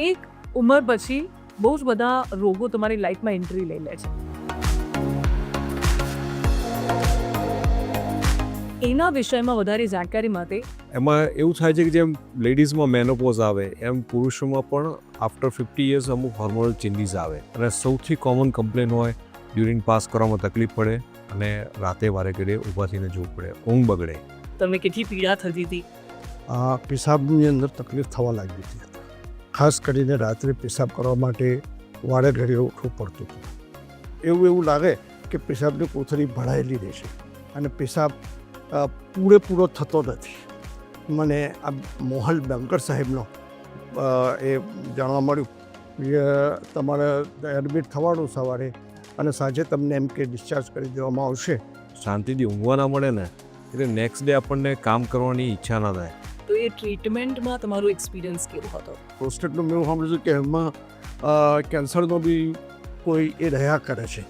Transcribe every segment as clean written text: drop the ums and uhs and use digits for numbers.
એક ઉંમર પછી બહુ જ બધા રોગો તમારી લાઈફમાં એન્ટ્રી લઈ લે છે. એના વિષયમાં વધારે જાણકારી માટે એમાં એવું થાય છે કે જેમ લેડીઝમાં મેનોપોઝ આવે એમ પુરુષોમાં પણ આફ્ટર 50 યર્સ અમુક હોર્મોનલ ચેન્જીસ આવે અને સૌથી કોમન કમ્પ્લેન હોય યુરિન પાસ કરવામાં તકલીફ પડે અને રાતે વારે ઘડીએ ઊભા થઈને જોવું પડે, ઊંઘ બગડે. તમને કેટલી પીડા થતી હતી? પેશાબની અંદર તકલીફ થવા લાગી હતી. ખાસ કરીને રાત્રે પેશાબ કરવા માટે વારે ઘડીએ ઉઠવું પડતું હતું. એવું લાગે કે પેશાબની કોથળી ભરાયેલી રહેશે અને પેશાબ પૂરેપૂરો થતો નથી. મને આ મોહલ બેંકર સાહેબનો એ જાણવા મળ્યું કે તમારે એડમિટ થવાનું સવારે અને સાંજે તમને એમ કે ડિસ્ચાર્જ કરી દેવામાં આવશે. શાંતિથી ઊંઘવા ના મળે ને એટલે નેક્સ્ટ ડે આપણને કામ કરવાની ઈચ્છા ના થાય. તો એ ટ્રીટમેન્ટમાં તમારો એક્સપિરિયન્સ કેવો હતો? પ્રોસ્ટેટનું મેં સાંભળ્યું કે એમાં કેન્સરનો બી કોઈ એ રહ્યા કરે છે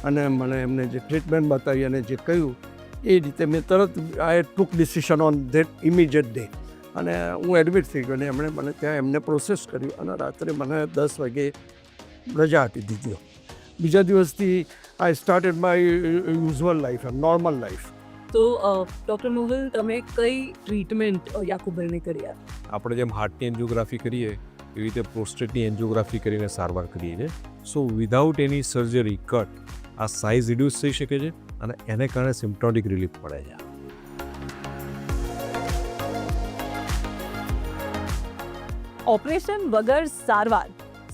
અને મને એમને જે ટ્રીટમેન્ટ બતાવી અને જે કહ્યું એ રીતે મેં તરત I took decision on that immediate day અને હું એડમિટ થઈ ગયો અને એમણે મને ત્યાં એમને પ્રોસેસ કર્યું અને રાત્રે મને 10 વાગે રજા આપી દીધી. બીજા દિવસથી I started my usual life, normal life. તો ડૉક્ટર મોહલ, તમે કઈ ટ્રીટમેન્ટ યાકુબભાઈને કરી આપી? આપણે જેમ હાર્ટની એન્જિયોગ્રાફી કરીએ એવી રીતે પ્રોસ્ટેટની એન્જિયોગ્રાફી કરીને સારવાર કરીએ છીએ. સો વિધાઉટ એની સર્જરી કટ આ સાઇઝ રિડ્યુસ થઈ શકે છે અને એને કારણે સિમ્પ્ટોમેટિક રિલીફ પડે છે. ઓપરેશન વગર સારવાર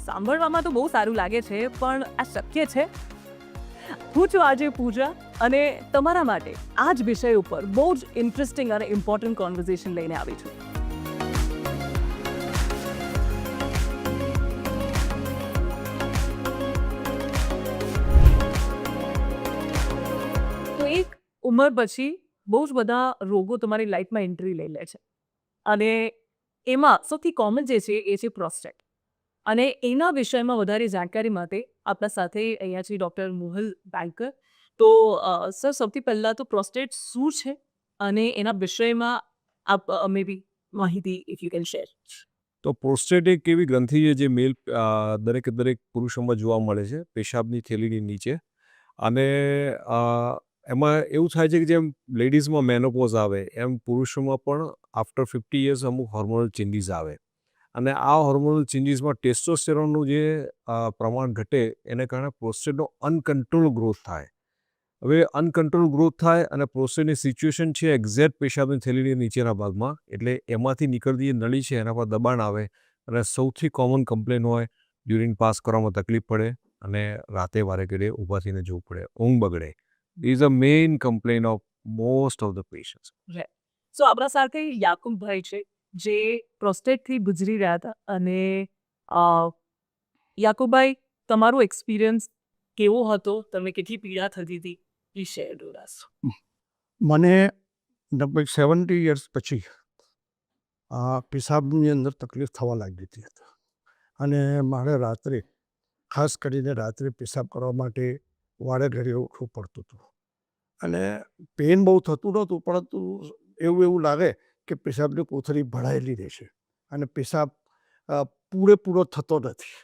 સાંભળવામાં તો બહુ સારું લાગે છે, પણ આ શક્ય છે? હું છું આજે પૂજા અને તમારા માટે આ જ વિષય ઉપર બહુ જ ઇન્ટરેસ્ટિંગ અને ઇમ્પોર્ટન્ટ કોન્વર્ઝેશન લઈને આવી છું. તો એક ઉંમર પછી બહુ જ બધા રોગો તમારી લાઈફમાં એન્ટ્રી લઈ લે છે અને એમાં સૌથી કોમન જે છે એ છે પ્રોસ્ટેટ. અને એના વિષયમાં વધારે જાણકારી માટે આપણા સાથે અહીંયા છે ડૉક્ટર મોહલ બેંકર. તો સર, સૌથી પહેલાં તો પ્રોસ્ટેટ શું છે અને એના વિષયમાં આપ મે બી માહિતી ઇફ યુ કેન શેર. તો પ્રોસ્ટેટ એક એવી ગ્રંથિ છે જે દરેક પુરુષોમાં જોવા મળે છે પેશાબની થેલીની નીચે. અને એમાં એવું થાય છે કે જેમ લેડીઝમાં મેનોપોઝ આવે એમ પુરુષોમાં પણ આફ્ટર 50 યર્સ અમુક હોર્મોનલ ચેન્જીસ આવે અને આ હોર્મોનલ ચેન્જીસમાં ટેસ્ટોસ્ટેરોનનું જે પ્રમાણ ઘટે એને કારણે પ્રોસ્ટેટનો અનકન્ટ્રોલ ગ્રોથ થાય. હવે અનકન્ટ્રોલ ગ્રોથ થાય અને પ્રોસ્ટેટની સિચ્યુએશન છે એક્ઝેક્ટ પેશાબની થેલીની નીચેના ભાગમાં, એટલે એમાંથી નીકળતી જે નળી છે એના પર દબાણ આવે અને સૌથી કોમન કમ્પ્લેન હોય યુરિન પાસ કરવામાં તકલીફ પડે અને રાતે વારે ઘડીએ ઊભા થઈને જોવું પડે, ઊંઘ બગડે. Is a main complain of most of the patients. So આપણા સાથે યાકુબભાઈ છે જે પ્રોસ્ટેટથી ગુજરી રહ્યા હતા. અને યાકુબભાઈ, તમારો એક્સપિરિયન્સ કેવો હતો? તમે કેટલી પીડા થતી હતી? Please share with us. મને લગભગ 70 યર્સ પછી પેશાબની અંદર તકલીફ થવા લાગી હતી અને મારે રાત્રે, ખાસ કરીને રાત્રે પેશાબ કરવા માટે વારે ઘડીએ ઉઠવું પડતું હતું અને પેઇન બહુ થતું નહોતું, પરંતુ એવું લાગે કે પેશાબની કોથળી ભરાયેલી રહેશે અને પેશાબ પૂરેપૂરો થતો નથી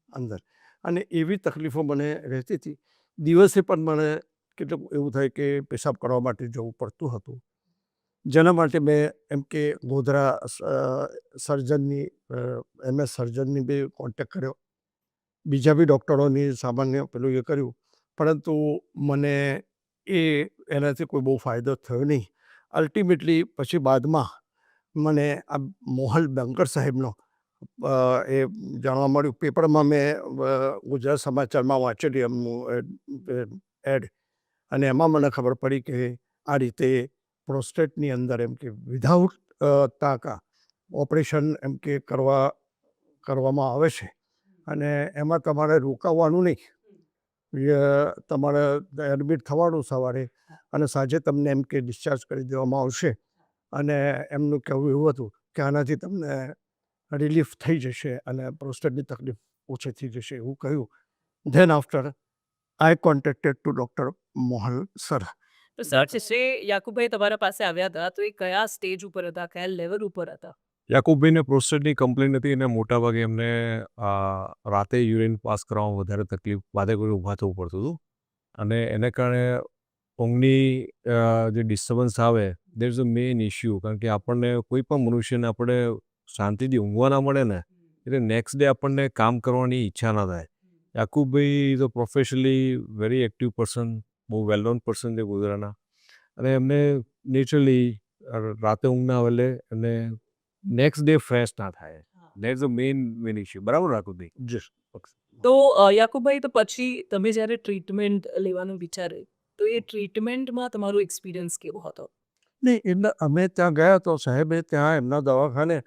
અંદર, અને એવી તકલીફો મને રહેતી હતી. દિવસે પણ મને કેટલું એવું થાય કે પેશાબ કરવા માટે જવું પડતું હતું, જેના માટે મેં એમ કે ગોધરા સર્જનની MS સર્જનની બી કોન્ટેક્ટ કર્યો, બીજા બી ડૉક્ટરોની સામાન્ય પેલું એ કર્યું, પરંતુ મને એનાથી કોઈ બહુ ફાયદો થયો નહીં. અલ્ટિમેટલી પછી બાદમાં મને આ મોહલ બેંકર સાહેબનો એ જાણવા મળ્યું. પેપરમાં મેં ગુજરાત સમાચારમાં વાંચેલી એમનું એડ, અને એમાં મને ખબર પડી કે આ રીતે પ્રોસ્ટેટની અંદર એમ કે વિધાઉટ ટાંકા ઓપરેશન એમ કે કરવામાં આવે છે અને એમાં તમારે રોકાવાનું નહીં, તમારે એડમિટ થવાનું સવારે અને સાંજે તમને એમ કે ડિસ્ચાર્જ કરી દેવામાં આવશે. અને એમનું કહેવું એવું હતું કે આનાથી તમને રિલીફ થઈ જશે અને પ્રોસ્ટેટની તકલીફ ઓછી થઈ જશે એવું કહ્યું. ધેન આફ્ટર આઈ કોન્ટેક્ટેડ ટુ ડૉક્ટર મોહલ સર. તો સર, જે યાકુબભાઈ તમારા પાસે આવ્યા હતા તો એ કયા સ્ટેજ ઉપર હતા, કયા લેવલ ઉપર હતા? યાકુબભાઈને પ્રોસ્ટેટની કમ્પ્લેન હતી અને મોટાભાગે એમને રાતે યુરિન પાસ કરવામાં વધારે તકલીફ વાદે કોઈ ઊભા થવું પડતું હતું અને એને કારણે ઊંઘની જે ડિસ્ટર્બન્સ આવે there is a main issue. કારણ કે આપણને કોઈ પણ મનુષ્યને આપણે શાંતિથી ઊંઘવા ના મળે ને એટલે નેક્સ્ટ ડે આપણને કામ કરવાની ઈચ્છા ના થાય. Yakubbhai is a professionally very active person, બહુ વેલ નોન પર્સન છે ગોધરાના અને એમને નેચરલી રાતે ઊંઘ ના આવે એટલે એમને નેક્સ્ટ ડે ફ્રેશ ના થાય. That is a main issue. બરાબર યાકુબભાઈ? જી. તો યાકુબભાઈ, તો પછી તમે જ્યારે ટ્રીટમેન્ટ લેવાનું વિચારે તો એ ટ્રીટમેન્ટમાં તમારો એક્સપિરિયન્સ કેવો હતો? નહીં, એટલે અમે ત્યાં ગયા તો સાહેબે ત્યાં એમના દવાખાને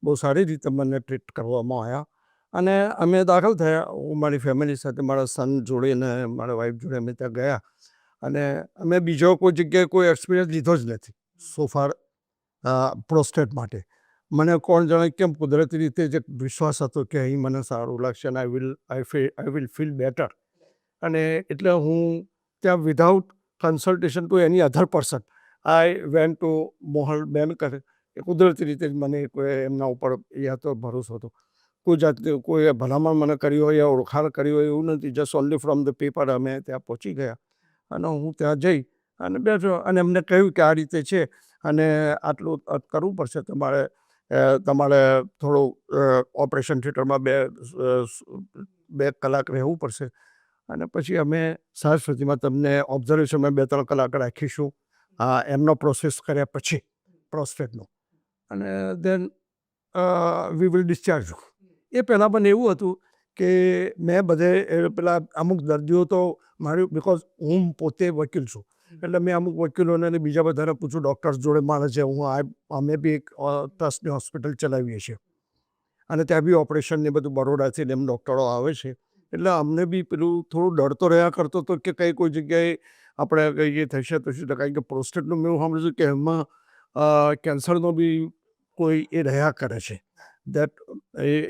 બહુ સારી રીતે મને ટ્રીટ કરવામાં આવ્યા અને અમે દાખલ થયા. હું મારી ફેમિલી સાથે મારા સન જોડે અને મારા વાઈફ જોડે અમે ત્યાં ગયા અને અમે બીજો કોઈ જગ્યાએ કોઈ એક્સપિરિયન્સ લીધો જ નથી સો ફાર પ્રોસ્ટેટ માટે. મને કોણ જાણે કેમ કુદરતી રીતે જે વિશ્વાસ હતો કે અહીં મને સારું લાગશે અને આઈ વિલ ફીલ બેટર. અને એટલે હું ત્યાં without consultation to any other person I went to Mohal બેન કરે. એ કુદરતી રીતે જ મને કોઈ એમના ઉપર એ હતો ભરોસો હતો. કોઈ જાતની કોઈ ભલામણ મને કરી હોય યા ઓળખાણ કરી હોય એવું નથી. Just only from the paper અમે ત્યાં પહોંચી ગયા અને હું ત્યાં જઈ અને બેઠો અને એમને કહ્યું કે આ રીતે છે અને આટલું કરવું પડશે તમારે. તમારે થોડું ઓપરેશન થિયેટરમાં 2 કલાક રહેવું પડશે અને પછી અમે સારસ્વતીમાં તમને ઓબ્ઝર્વેશનમાં 2-3 કલાક રાખીશું એમનો પ્રોસેસ કર્યા પછી પ્રોસ્ટેટનો અને દેન વી વિલ ડિસ્ચાર્જ. એ પહેલાં પણ એવું હતું કે મેં બધે પેલા અમુક દર્દીઓ તો મારું બિકોઝ હું પોતે વકીલ છું એટલે મેં અમુક વકીલોને અને બીજા બધાને પૂછું, ડૉક્ટર્સ જોડે મારે છે. અમે બી એક ટ્રસ્ટની હોસ્પિટલ ચલાવીએ છીએ અને ત્યાં બી ઓપરેશન ને બધું બરોડાથી ને એમ ડૉક્ટરો આવે છે એટલે અમને બી પેલું થોડું ડર તો રહ્યા કરતો હતો કે કંઈ કોઈ જગ્યાએ આપણે કંઈ એ થશે તો શું. કારણ કે પ્રોસ્ટેટનું મેં સાંભળ્યું છું કે એમાં કેન્સરનો બી કોઈ એ રહ્યા કરે છે. દેટ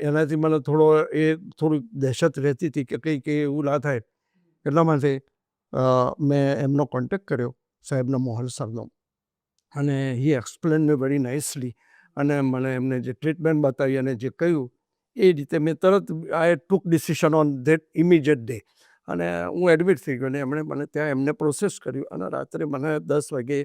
એનાથી મને થોડી દહેશત રહેતી હતી કે કંઈક એવું ના થાય. એટલા માટે મેં એમનો કોન્ટેક્ટ કર્યો સાહેબનો, મોહલ સરનો, અને હી એક્સપ્લેન મી વેરી નાઇસલી અને મને એમને જે ટ્રીટમેન્ટ બતાવી અને જે કહ્યું એ રીતે મેં તરત I took decision on that immediate day અને હું એડમિટ થઈ ગયો અને એમણે મને ત્યાં એમને પ્રોસેસ કર્યું અને રાત્રે મને 10 વાગે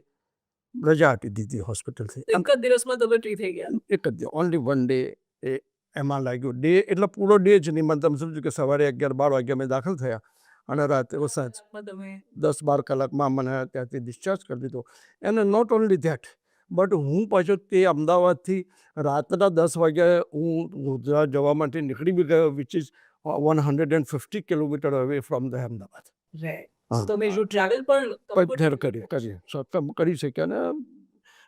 રજા આપી દીધી હોસ્પિટલથી. એક જ દિવસમાં તમે ટ્રી થઈ ગયા? એક જ ઓનલી 1 ડે એ એમાં લાગ્યું. ડે એટલે પૂરો ડે જ નહીં. મને તમે સમજો કે સવારે 11-12 વાગે અમે દાખલ થયા અને રાતે સાંજ તમે 10-12 કલાકમાં મને ત્યાંથી ડિસ્ચાર્જ કરી દીધો. અને નોટ ઓનલી ધેટ બટ હું પાછો તે અમદાવાદથી રાતના 10 વાગ્યે હું ગોધરા જવા માટે નીકળી બી ગયો which is 150 kilometre away from the Ahmedabad. હા. તમે જો ટ્રાવેલ પણ કરી શક્યા અને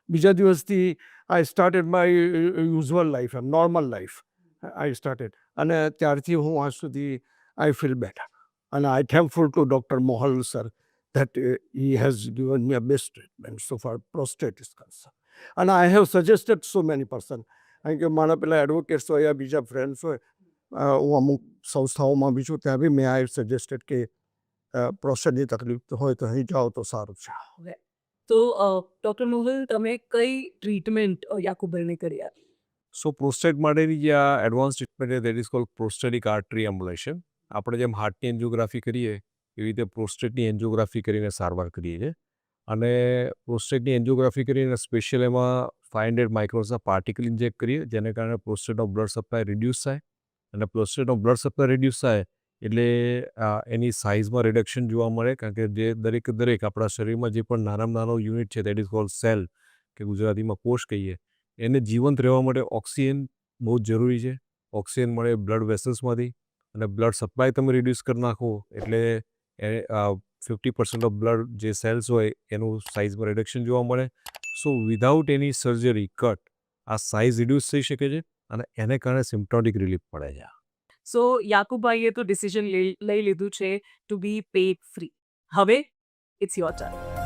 બીજા દિવસથી I started my usual life, normal life I started અને ત્યારથી હું આજ સુધી આઈ ફીલ બેટર અને I thankful to doctor Mohal sir that he has given me a best treatment so far prostate is concerned. And I have suggested so many person. કારણ કે મારા પેલા એડવોકેટ્સ હોય યા બીજા ફ્રેન્ડ્સ હોય, હું અમુક સંસ્થાઓમાં બી છું ત્યાં બી મેં આઈ સજેસ્ટેડ કે પ્રોસ્ટેટની તકલીફ હોય તો અહીં જાઓ તો સારું છે. તો ડૉક્ટર મોહલ, તમે કઈ ટ્રીટમેન્ટ યાકુબભાઈને કરી આપી? સો પ્રોસ્ટેટ માટેની જે આ એડવાન્સ ટ્રીટમેન્ટ છે that is called prostatic artery એમ્બ્યુલેશન. આપણે જેમ હાર્ટની એન્જિયોગ્રાફી કરીએ એવી રીતે પ્રોસ્ટેટની એન્જિયોગ્રાફી કરીને સારવાર કરીએ છીએ અને પ્રોસ્ટેટની એન્જિયોગ્રાફી કરીને સ્પેશિયલ એમાં 500 માઇક્રોન્સના પાર્ટિકલ ઇન્જેક્ટ કરીએ જેને કારણે પ્રોસ્ટેટનો બ્લડ સપ્લાય રિડ્યુસ થાય અને પ્રોસ્ટેટનો બ્લડ સપ્લાય રિડ્યુસ થાય એટલે એની સાઇઝમાં રિડક્શન જોવા મળે. કારણ કે જે દરેક આપણા શરીરમાં જે પણ નાનામાં નાનો યુનિટ છે દેટ ઇઝ કોલ્ડ સેલ કે ગુજરાતીમાં કોષ કહીએ, એને જીવંત રહેવા માટે ઓક્સિજન બહુ જ જરૂરી છે. ઓક્સિજન મળે બ્લડ વેસલ્સમાંથી અને બ્લડ સપ્લાય તમે રિડ્યુસ કરી નાખો એટલે 50% ઓફ બ્લડ જે સેલ્સ હોય એનું સાઇઝમાં રિડક્શન જોવા મળે. સો વિધાઉટ એની સર્જરી કટ આ સાઇઝ રિડ્યુસ થઈ શકે છે અને એને કારણે સિમ્પ્ટોમેટિક રિલીફ મળે છે. સો યાકુબભાઈએ તો ડિસિઝન લઈ લીધું છે ટુ બી પેઇડ ફ્રી. હવે ઇટ્સ યોર ટર્ન.